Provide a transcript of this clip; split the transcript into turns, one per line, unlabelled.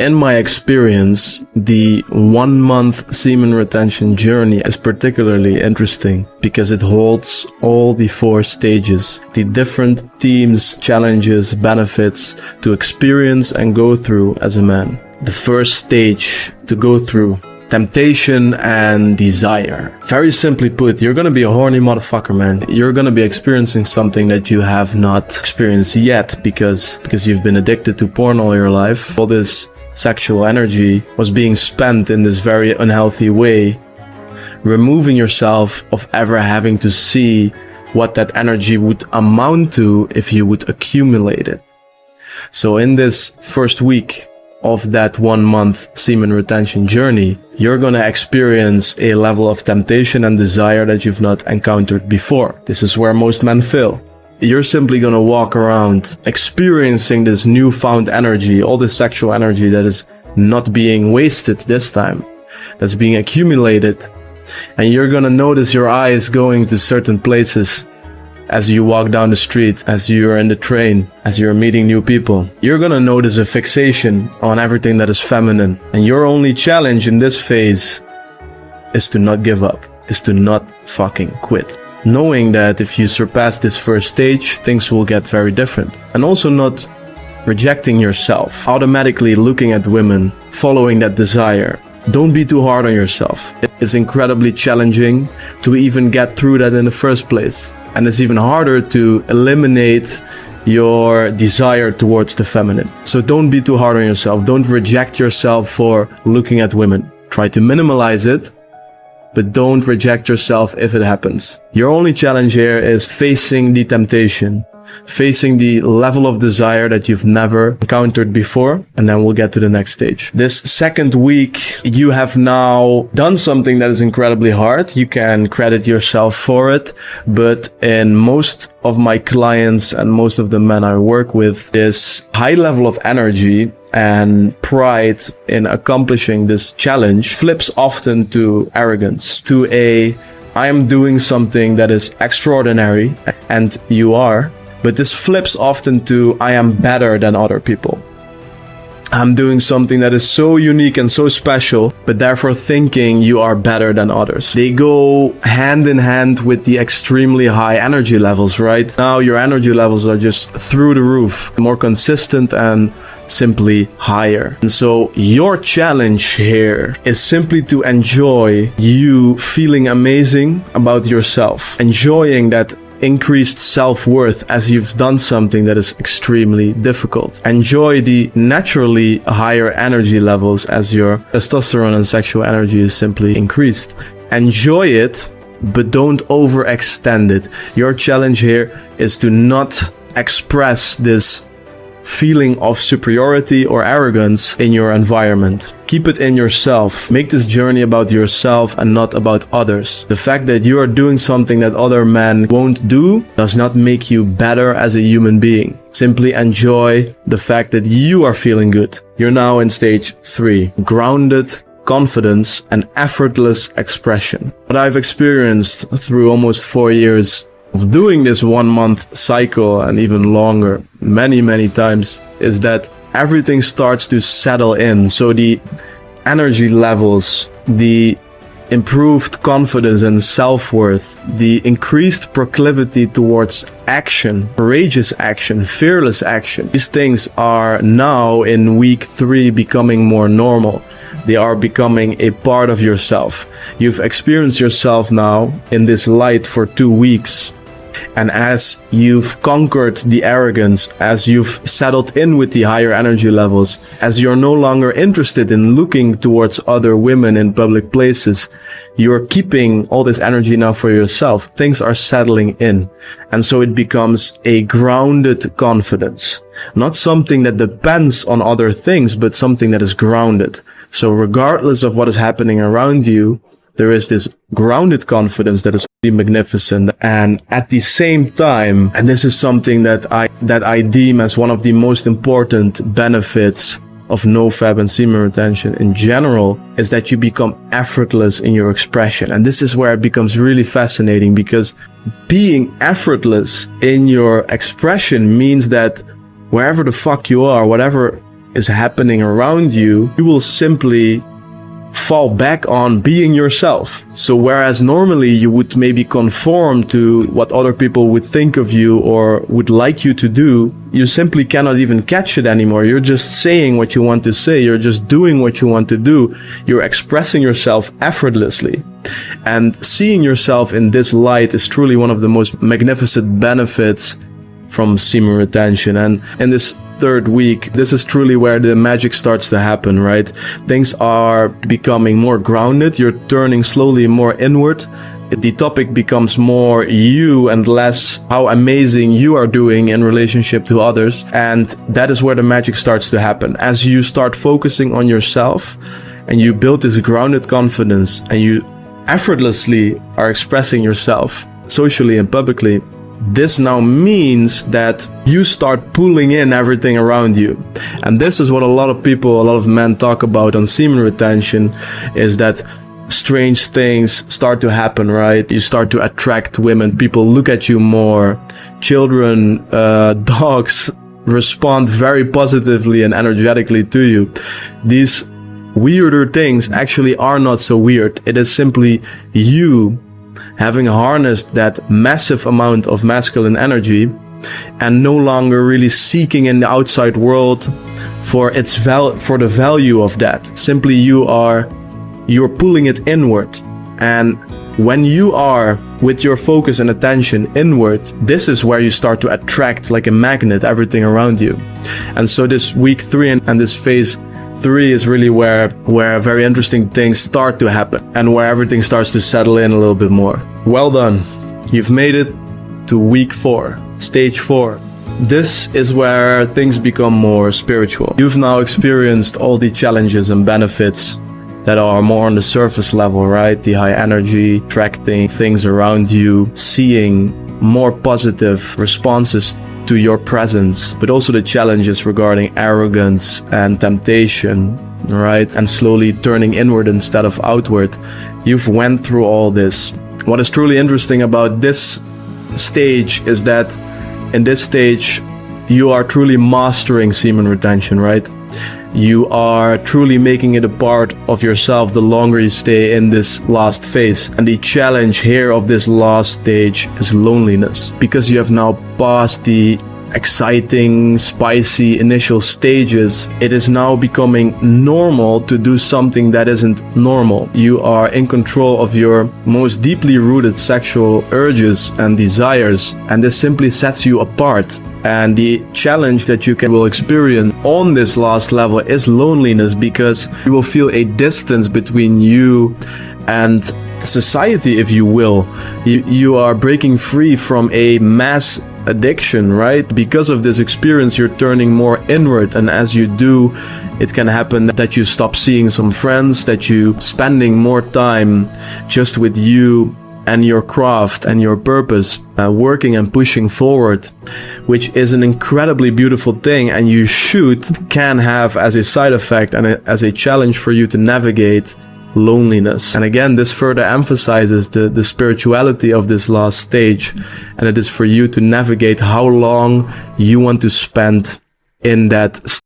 In my experience, the 1 month semen retention journey is particularly interesting because it holds all the 4 stages, the different themes, challenges, benefits to experience and go through as a man. The first stage to go through: temptation and desire. Very simply put, you're gonna be a horny motherfucker, man. You're gonna be experiencing something that you have not experienced yet because you've been addicted to porn all your life. All this sexual energy was being spent in this very unhealthy way, removing yourself of ever having to see what that energy would amount to if you would accumulate it. So in this first week of that 1 month semen retention journey, you're gonna experience a level of temptation and desire that you've not encountered before. This is where most men fail. You're simply gonna walk around experiencing this newfound energy, all this sexual energy that is not being wasted this time, that's being accumulated. And you're gonna notice your eyes going to certain places as you walk down the street, as you're in the train, as you're meeting new people. You're gonna notice a fixation on everything that is feminine. And your only challenge in this phase is to not give up, is to not fucking quit. Knowing that if you surpass this first stage, things will get very different. And also not rejecting yourself, automatically looking at women, following that desire. Don't be too hard on yourself. It's incredibly challenging to even get through that in the first place. And it's even harder to eliminate your desire towards the feminine. So don't be too hard on yourself. Don't reject yourself for looking at women. Try to minimalize it, but don't reject yourself if it happens. Your only challenge here is facing the temptation, facing the level of desire that you've never encountered before, and then we'll get to the next stage. This second week, you have now done something that is incredibly hard. You can credit yourself for it, but in most of my clients and most of the men I work with, this high level of energy and pride in accomplishing this challenge flips often to arrogance, to I am doing something that is extraordinary, and you are. But this flips often to I am better than other people. I'm doing something that is so unique and so special, but therefore thinking you are better than others. They go hand in hand with the extremely high energy levels, right? Now your energy levels are just through the roof, more consistent and simply higher. And so your challenge here is simply to enjoy you feeling amazing about yourself, enjoying that increased self-worth as you've done something that is extremely difficult. Enjoy the naturally higher energy levels as your testosterone and sexual energy is simply increased. Enjoy it, but don't overextend it. Your challenge here is to not express this feeling of superiority or arrogance in your environment. Keep it in yourself. Make this journey about yourself and not about others. The fact that you are doing something that other men won't do does not make you better as a human being. Simply enjoy the fact that you are feeling good. You're now in stage 3, grounded confidence and effortless expression. What I've experienced through almost 4 years of doing this 1 month cycle and even longer, many times, is that everything starts to settle in. So the energy levels, the improved confidence and self-worth, the increased proclivity towards action, courageous action, fearless action, these things are now in week 3 becoming more normal. They are becoming a part of yourself. You've experienced yourself now in this light for 2 weeks. And as you've conquered the arrogance, as you've settled in with the higher energy levels, as you're no longer interested in looking towards other women in public places, you're keeping all this energy now for yourself. Things are settling in. And so it becomes a grounded confidence. Not something that depends on other things, but something that is grounded. So regardless of what is happening around you, there is this grounded confidence that is really magnificent. And at the same time, and this is something that I deem as one of the most important benefits of NoFap and semen retention in general, is that you become effortless in your expression. And this is where it becomes really fascinating, because being effortless in your expression means that wherever the fuck you are, whatever is happening around you, you will simply fall back on being yourself. So whereas normally you would maybe conform to what other people would think of you or would like you to do, you simply cannot even catch it anymore. You're just saying what you want to say. You're just doing what you want to do. You're expressing yourself effortlessly. And seeing yourself in this light is truly one of the most magnificent benefits from semen retention. And in this third week, this is truly where the magic starts to happen, right? Things are becoming more grounded. You're turning slowly more inward. The topic becomes more you and less how amazing you are doing in relationship to others. And that is where the magic starts to happen. As you start focusing on yourself and you build this grounded confidence and you effortlessly are expressing yourself socially and publicly, this now means that you start pulling in everything around you. And this is what a lot of people, a lot of men talk about on semen retention, is that strange things start to happen, right? You start to attract women. People look at you more. Children, dogs respond very positively and energetically to you. These weirder things actually are not so weird. It is simply you having harnessed that massive amount of masculine energy and no longer really seeking in the outside world for for the value of that. Simply you're pulling it inward. And when you are with your focus and attention inward, this is where you start to attract like a magnet everything around you. And so this week 3 and this phase 3 is really where very interesting things start to happen and where everything starts to settle in a little bit more. Well done. You've made it to week 4, stage 4. This is where things become more spiritual. You've now experienced all the challenges and benefits that are more on the surface level, right? The high energy, attracting things around you, seeing more positive responses to your presence, but also the challenges regarding arrogance and temptation, right? And slowly turning inward instead of outward. You've went through all this. What is truly interesting about this stage is that in this stage, you are truly mastering semen retention, right? You are truly making it a part of yourself the longer you stay in this last phase. And the challenge here of this last stage is loneliness, because you have now passed the exciting, spicy initial stages. It is now becoming normal to do something that isn't normal. You are in control of your most deeply rooted sexual urges and desires, and this simply sets you apart. And the challenge that you will experience on this last level is loneliness, because you will feel a distance between you and society, if you will. You are breaking free from a mass addiction, right? Because of this experience, you're turning more inward, and as you do, it can happen that you stop seeing some friends, that you spending more time just with you and your craft and your purpose, working and pushing forward, which is an incredibly beautiful thing, and you can have as a side effect and as a challenge for you to navigate loneliness. And again, this further emphasizes the spirituality of this last stage, and it is for you to navigate how long you want to spend in that